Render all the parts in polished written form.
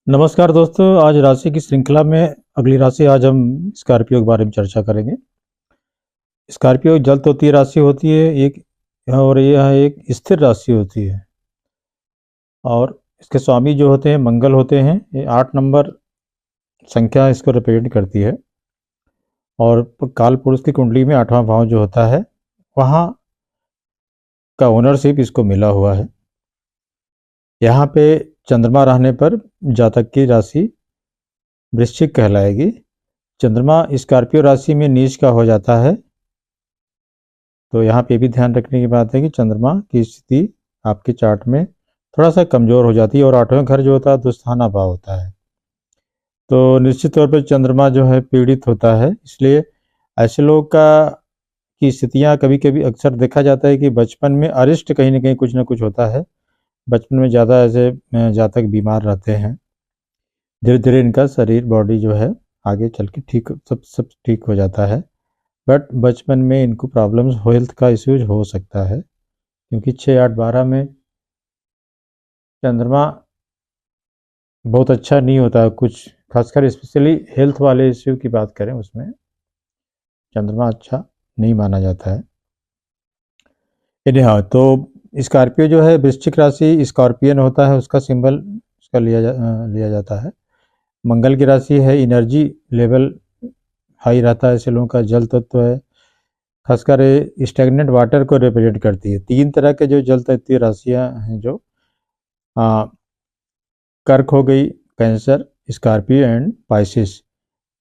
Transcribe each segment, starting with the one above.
नमस्कार दोस्तों, आज राशि की श्रृंखला में अगली राशि आज हम स्कॉर्पियो के बारे में चर्चा करेंगे। स्कॉर्पियो जल तत्वीय राशि होती है एक, और यह एक स्थिर राशि होती है और इसके स्वामी जो होते हैं मंगल होते हैं। ये 8 नंबर संख्या इसको रिप्रेजेंट करती है और काल पुरुष की कुंडली में 8वां भाव जो होता है वहाँ का ओनरशिप इसको मिला हुआ है। यहाँ पे चंद्रमा रहने पर जातक की राशि वृश्चिक कहलाएगी। चंद्रमा स्कॉर्पियो राशि में नीच का हो जाता है, तो यहाँ पे भी ध्यान रखने की बात है कि चंद्रमा की स्थिति आपके चार्ट में थोड़ा सा कमज़ोर हो जाती है और 8वां घर जो होता है दुस्थाना भाव होता है, तो निश्चित तौर पर चंद्रमा जो है पीड़ित होता है। इसलिए ऐसे लोग की स्थितियाँ कभी कभी अक्सर देखा जाता है कि बचपन में अरिष्ट कहीं ना कहीं कुछ ना कुछ होता है। बचपन में ज़्यादा ऐसे जातक बीमार रहते हैं, धीरे धीरे इनका शरीर बॉडी जो है आगे चल के सब ठीक हो जाता है, बट बचपन में इनको प्रॉब्लम्स हेल्थ का इश्यूज हो सकता है क्योंकि 6, 8, 12 में चंद्रमा बहुत अच्छा नहीं होता है। कुछ खासकर स्पेशली हेल्थ वाले इश्यू की बात करें उसमें चंद्रमा अच्छा नहीं माना जाता है। हाँ, तो स्कॉर्पियो जो है वृश्चिक राशि स्कॉर्पियन होता है, उसका सिंबल उसका लिया जाता है। मंगल की राशि है, एनर्जी लेवल हाई रहता है। ऐसे लोगों का जल तत्व है, खासकर स्टैग्नेंट वाटर को रिप्रेजेंट करती है। 3 तरह के जो जल तत्वीय राशियाँ हैं जो कर्क हो गई, कैंसर, स्कॉर्पियो एंड पाइसिस।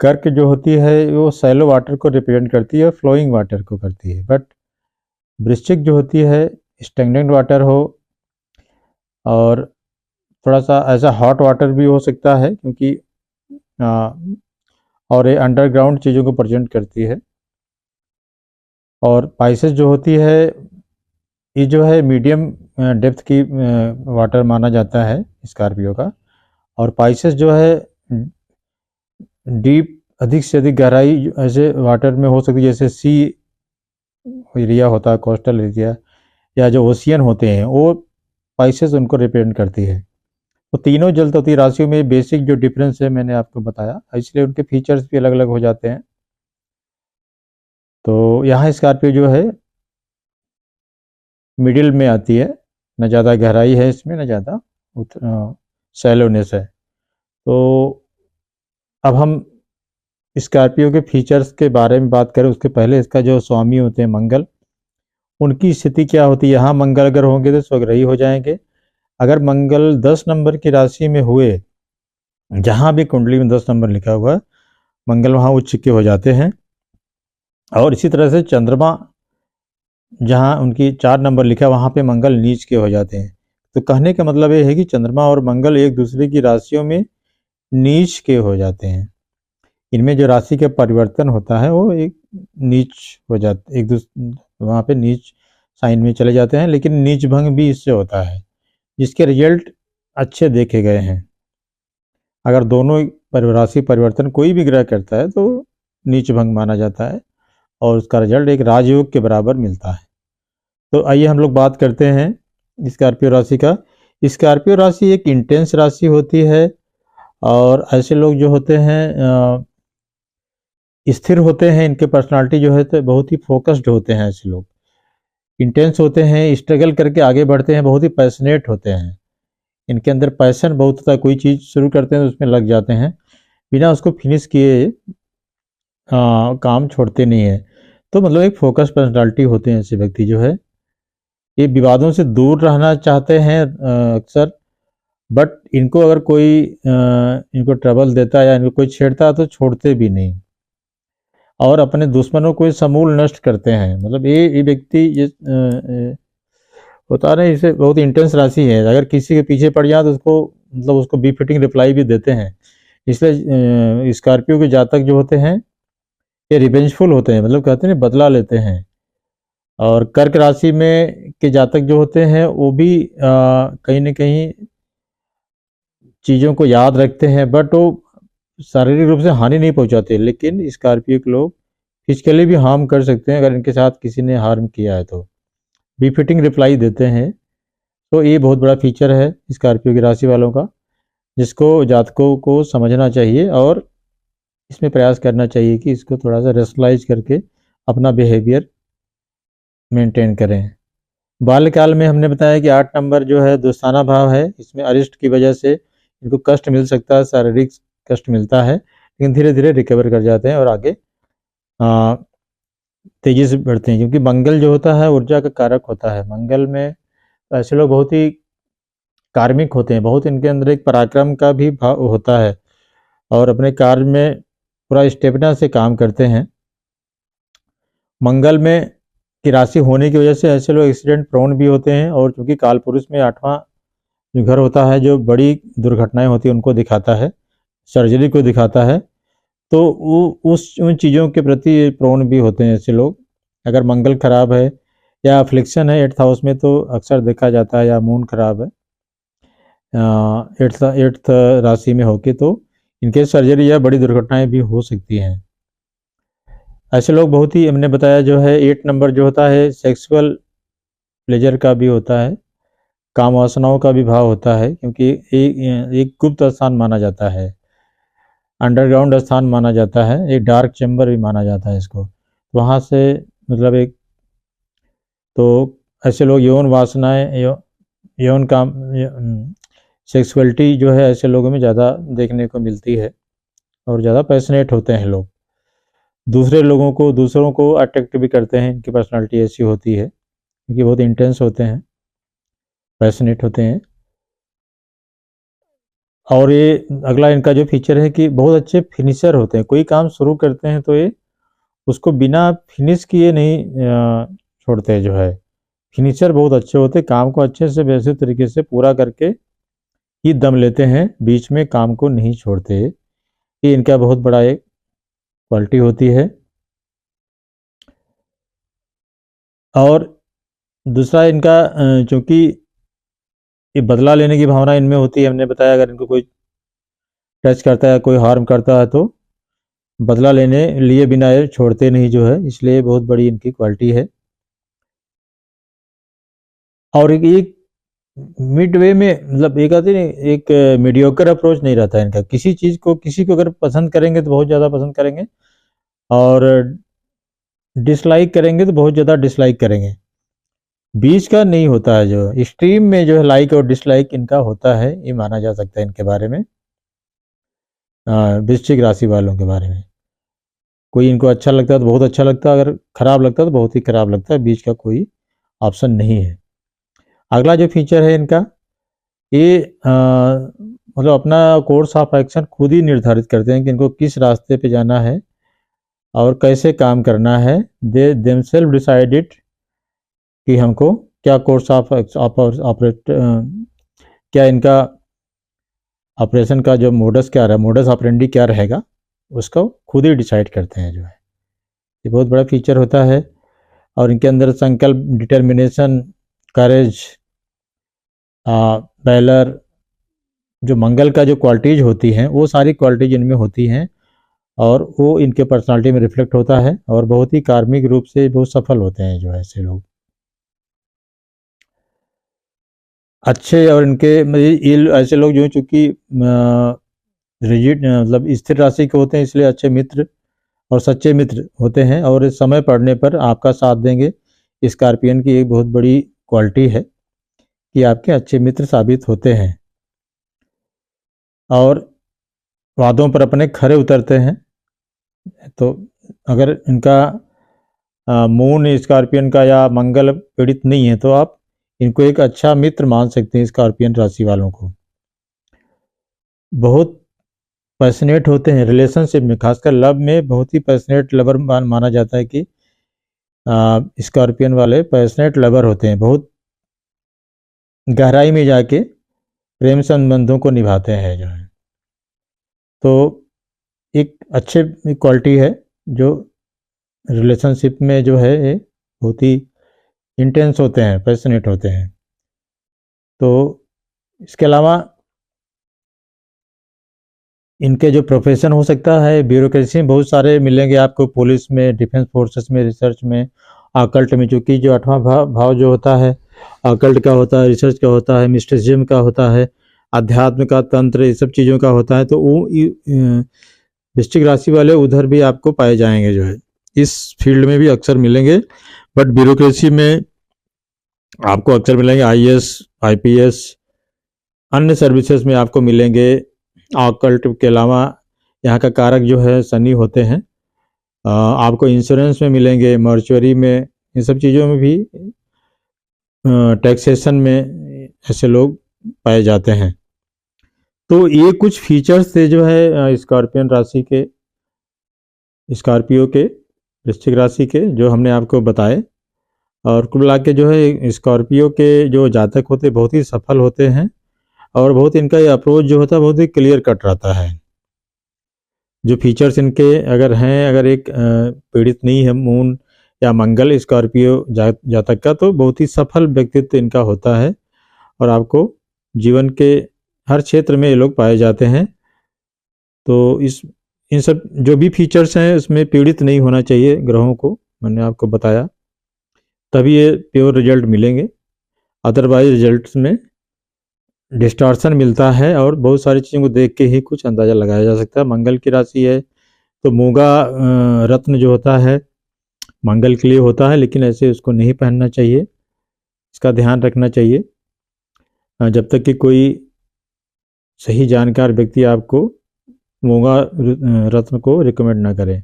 कर्क जो होती है वो सैलो वाटर को रिप्रेजेंट करती है, फ्लोइंग वाटर को करती है, बट वृश्चिक जो होती है स्टैग्नेंट वाटर हो और थोड़ा सा ऐसा हॉट वाटर भी हो सकता है क्योंकि और ये अंडरग्राउंड चीज़ों को प्रेजेंट करती है। और पाइसेस जो होती है ये जो है मीडियम डेप्थ की वाटर माना जाता है स्कॉर्पियो का। और पाइसेस जो है डीप, अधिक से अधिक गहराई ऐसे वाटर में हो सकती है, जैसे सी एरिया होता है, कोस्टल एरिया या जो ओशियन होते हैं, वो पाइसेस उनको रिप्रेजेंट करती है। तो तीनों जल तत्वीय राशियों में बेसिक जो डिफरेंस है मैंने आपको बताया, इसलिए उनके फीचर्स भी अलग अलग हो जाते हैं। तो यहाँ स्कॉर्पियो जो है मिडिल में आती है, न ज़्यादा गहराई है इसमें, न ज़्यादा सैलोनेस है। तो अब हम स्कॉर्पियो के फीचर्स के बारे में बात करें उसके पहले इसका जो स्वामी होते हैं मंगल, उनकी स्थिति क्या होती है। यहाँ मंगल अगर होंगे तो स्वग्रही हो जाएंगे। अगर मंगल 10 नंबर की राशि में हुए, जहाँ भी कुंडली में 10 नंबर लिखा हुआ है, मंगल वहाँ उच्च के हो जाते हैं। और इसी तरह से चंद्रमा जहाँ उनकी 4 नंबर लिखा है वहाँ पे मंगल नीच के हो जाते हैं। तो कहने का मतलब ये है कि चंद्रमा और मंगल एक दूसरे की राशियों में नीच के हो जाते हैं। इनमें जो राशि का परिवर्तन होता है वो एक नीच हो जाता, एक दूसरे वहाँ पे नीच साइन में चले जाते हैं, लेकिन नीच भंग भी इससे होता है जिसके रिजल्ट अच्छे देखे गए हैं। अगर दोनों राशि परिवर्तन कोई भी ग्रह करता है तो नीच भंग माना जाता है और उसका रिजल्ट एक राजयोग के बराबर मिलता है। तो आइए हम लोग बात करते हैं स्कॉर्पियो राशि का। स्कॉर्पियो राशि एक इंटेंस राशि होती है और ऐसे लोग जो होते हैं स्थिर होते हैं। इनके पर्सनालिटी जो है तो बहुत ही फोकस्ड होते हैं। ऐसे लोग इंटेंस होते हैं, स्ट्रगल करके आगे बढ़ते हैं, बहुत ही पैशनेट होते हैं। इनके अंदर पैशन बहुत होता है, कोई चीज़ शुरू करते हैं तो उसमें लग जाते हैं, बिना उसको फिनिश किए काम छोड़ते नहीं है। तो मतलब एक फोकस पर्सनालिटी होते हैं ऐसे व्यक्ति जो है। ये विवादों से दूर रहना चाहते हैं अक्सर, बट इनको अगर कोई इनको ट्रबल देता है या इनको कोई छेड़ता है तो छोड़ते भी नहीं और अपने दुश्मनों को समूल नष्ट करते हैं। मतलब ये व्यक्ति ये होता है, इसे बहुत इंटेंस राशि है। अगर किसी के पीछे पड़ जाए तो उसको मतलब उसको बी फिटिंग रिप्लाई भी देते हैं। इसलिए स्कॉर्पियो के जातक जो होते हैं ये रिवेंजफुल होते हैं, मतलब कहते हैं बदला लेते हैं। और कर्क राशि में के जातक जो होते हैं वो भी कहीं ना कहीं चीज़ों को याद रखते हैं, बट वो शारीरिक रूप से हानि नहीं पहुंचाते। लेकिन स्कॉर्पियो के लोग फिजिकली भी हार्म कर सकते हैं अगर इनके साथ किसी ने हार्म किया है तो बी फिटिंग रिप्लाई देते हैं। तो ये बहुत बड़ा फीचर है स्कॉर्पियो की राशि वालों का। जिसको जातकों को समझना चाहिए और इसमें प्रयास करना चाहिए कि इसको थोड़ा सा रेशनलाइज करके अपना बिहेवियर मेंटेन करें। बाल्यकाल में हमने बताया कि 8 नंबर जो है दोस्ताना भाव है, इसमें अरिष्ट की वजह से इनको कष्ट मिल सकता है, शारीरिक कष्ट मिलता है, लेकिन धीरे धीरे रिकवर कर जाते हैं और आगे तेजी से बढ़ते हैं, क्योंकि मंगल जो होता है ऊर्जा का कारक होता है। मंगल में ऐसे लोग बहुत ही कार्मिक होते हैं, बहुत इनके अंदर एक पराक्रम का भी भाव होता है और अपने कार्य में पूरा स्टेमिना से काम करते हैं। मंगल में की राशि होने की वजह से ऐसे लोग एक्सीडेंट प्रोन भी होते हैं, और चूंकि काल पुरुष में 8वां जो घर होता है जो बड़ी दुर्घटनाएं होती है उनको दिखाता है, सर्जरी को दिखाता है, तो वो उन चीज़ों के प्रति प्रोन भी होते हैं ऐसे लोग। अगर मंगल खराब है या अफ्लिक्शन है 8th हाउस में तो अक्सर देखा जाता है, या मून खराब है 8th राशि में होके तो इनके सर्जरी या बड़ी दुर्घटनाएं भी हो सकती हैं। ऐसे लोग बहुत ही, हमने बताया जो है 8 नंबर जो होता है सेक्सुअल प्लेजर का भी होता है, काम वासनाओं का भी भाव होता है, क्योंकि एक गुप्त स्थान माना जाता है, अंडरग्राउंड स्थान माना जाता है, एक डार्क चैम्बर भी माना जाता है इसको। वहाँ से मतलब एक तो ऐसे लोग यौन वासनाएं, यौन काम, सेक्सुअलिटी जो है ऐसे लोगों में ज़्यादा देखने को मिलती है और ज़्यादा पैशनेट होते हैं लोग, दूसरों को अट्रैक्ट भी करते हैं। इनकी पर्सनालिटी ऐसी होती है क्योंकि बहुत इंटेंस होते हैं, पैशनेट होते हैं। और ये अगला इनका जो फीचर है कि बहुत अच्छे फिनिशर होते हैं, कोई काम शुरू करते हैं तो ये उसको बिना फिनिश किए नहीं छोड़ते, जो है फिनिशर बहुत अच्छे होते हैं, काम को अच्छे से व्यवस्थित तरीके से पूरा करके ही दम लेते हैं, बीच में काम को नहीं छोड़ते। ये इनका बहुत बड़ा एक क्वालिटी होती है। और दूसरा इनका चूँकि ये बदला लेने की भावना इनमें होती है, हमने बताया अगर इनको कोई टच करता है, कोई हार्म करता है तो बदला लेने लिए बिना ये छोड़ते नहीं, जो है इसलिए बहुत बड़ी इनकी क्वालिटी है। और एक मिड वे में, मतलब एक आती नहीं, एक मीडियोकर अप्रोच नहीं रहता है इनका, किसी को अगर पसंद करेंगे तो बहुत ज़्यादा पसंद करेंगे, और डिसलाइक करेंगे तो बहुत ज़्यादा डिसलाइक करेंगे, बीच का नहीं होता है। जो एक्सट्रीम में जो है लाइक और डिसलाइक इनका होता है, ये माना जा सकता है इनके बारे में, वृश्चिक राशि वालों के बारे में। कोई इनको अच्छा लगता है तो बहुत अच्छा लगता है, अगर खराब लगता है तो बहुत ही खराब लगता है, बीच का कोई ऑप्शन नहीं है। अगला जो फीचर है इनका, ये मतलब अपना कोर्स ऑफ एक्शन खुद ही निर्धारित करते हैं कि इनको किस रास्ते पे जाना है और कैसे काम करना है। दे देमसेल्फ डिसाइडेड कि हमको क्या कोर्स ऑफ ऑपरेट, क्या इनका ऑपरेशन का जो मोडस ऑपरेंडी क्या रहेगा, उसको खुद ही डिसाइड करते हैं, जो है ये बहुत बड़ा फीचर होता है। और इनके अंदर संकल्प, डिटर्मिनेशन, करेज, वैलर, जो मंगल का जो क्वालिटीज होती हैं वो सारी क्वालिटीज इनमें होती हैं, और वो इनके पर्सनालिटी में रिफ्लेक्ट होता है, और बहुत ही कार्मिक रूप से बहुत सफल होते हैं जो ऐसे लोग अच्छे। और इनके ऐसे लोग जो चूँकि रिजिड, मतलब स्थिर राशि के होते हैं, इसलिए अच्छे मित्र और सच्चे मित्र होते हैं, और समय पड़ने पर आपका साथ देंगे। स्कॉर्पियन की एक बहुत बड़ी क्वालिटी है कि आपके अच्छे मित्र साबित होते हैं और वादों पर अपने खरे उतरते हैं। तो अगर इनका मून स्कॉर्पियन का या मंगल पीड़ित नहीं है तो आप इनको एक अच्छा मित्र मान सकते हैं। स्कॉर्पियन राशि वालों को बहुत पैशनेट होते हैं रिलेशनशिप में, खासकर लव में बहुत ही पैशनेट लवर माना जाता है कि स्कॉर्पियन वाले पैशनेट लवर होते हैं, बहुत गहराई में जाके प्रेम संबंधों को निभाते हैं, जो है तो एक अच्छे क्वालिटी है जो रिलेशनशिप में जो है ये बहुत ही इंटेंस होते हैं, पैशनेट होते हैं। तो इसके अलावा इनके जो प्रोफेशन हो सकता है, ब्यूरोक्रेसी में बहुत सारे मिलेंगे आपको, पुलिस में, डिफेंस फोर्सेस में, रिसर्च में, आकल्ट में, चूँकि जो 8वां भाव जो होता है आकल्ट का होता है, रिसर्च का होता है, मिस्टिसिज्म का होता है, अध्यात्म का, तंत्र, ये सब चीज़ों का होता है, तो वो वृश्चिक राशि वाले उधर भी आपको पाए जाएंगे, जो है इस फील्ड में भी अक्सर मिलेंगे। बट ब्यूरोक्रेसी में आपको अक्सर मिलेंगे, आईएएस, आईपीएस, अन्य सर्विसेज में आपको मिलेंगे। ऑकल्ट के अलावा यहाँ का कारक जो है शनि होते हैं। आपको इंश्योरेंस में मिलेंगे, मर्चुअरी में, इन सब चीज़ों में भी, टैक्सेशन में ऐसे लोग पाए जाते हैं। तो ये कुछ फीचर्स थे जो है स्कॉर्पियन राशि के, स्कॉर्पियो के, वृश्चिक राशि के, जो हमने आपको बताए। और कुल मिला के जो है स्कॉर्पियो के जो जातक होते हैं बहुत ही सफल होते हैं, और बहुत इनका ये अप्रोच जो होता है बहुत ही क्लियर कट रहता है। जो फीचर्स इनके अगर हैं, अगर एक पीड़ित नहीं है मून या मंगल स्कॉर्पियो जातक का, तो बहुत ही सफल व्यक्तित्व इनका होता है, और आपको जीवन के हर क्षेत्र में ये लोग पाए जाते हैं। तो इन सब जो भी फीचर्स हैं उसमें पीड़ित नहीं होना चाहिए ग्रहों को, मैंने आपको बताया, तभी ये प्योर रिजल्ट मिलेंगे। अदरवाइज रिजल्ट्स में डिस्टॉर्शन मिलता है, और बहुत सारी चीज़ों को देख के ही कुछ अंदाज़ा लगाया जा सकता है। मंगल की राशि है तो मूंगा रत्न जो होता है मंगल के लिए होता है, लेकिन ऐसे उसको नहीं पहनना चाहिए, इसका ध्यान रखना चाहिए जब तक कि कोई सही जानकार व्यक्ति आपको मूंगा रत्न को रिकमेंड ना करे।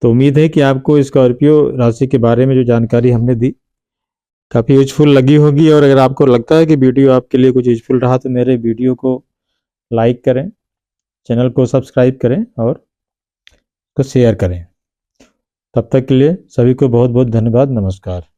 तो उम्मीद है कि आपको स्कॉर्पियो राशि के बारे में जो जानकारी हमने दी काफ़ी यूजफुल लगी होगी। और अगर आपको लगता है कि वीडियो आपके लिए कुछ यूजफुल रहा तो मेरे वीडियो को लाइक करें, चैनल को सब्सक्राइब करें और उसको शेयर करें। तब तक के लिए सभी को बहुत बहुत धन्यवाद। नमस्कार।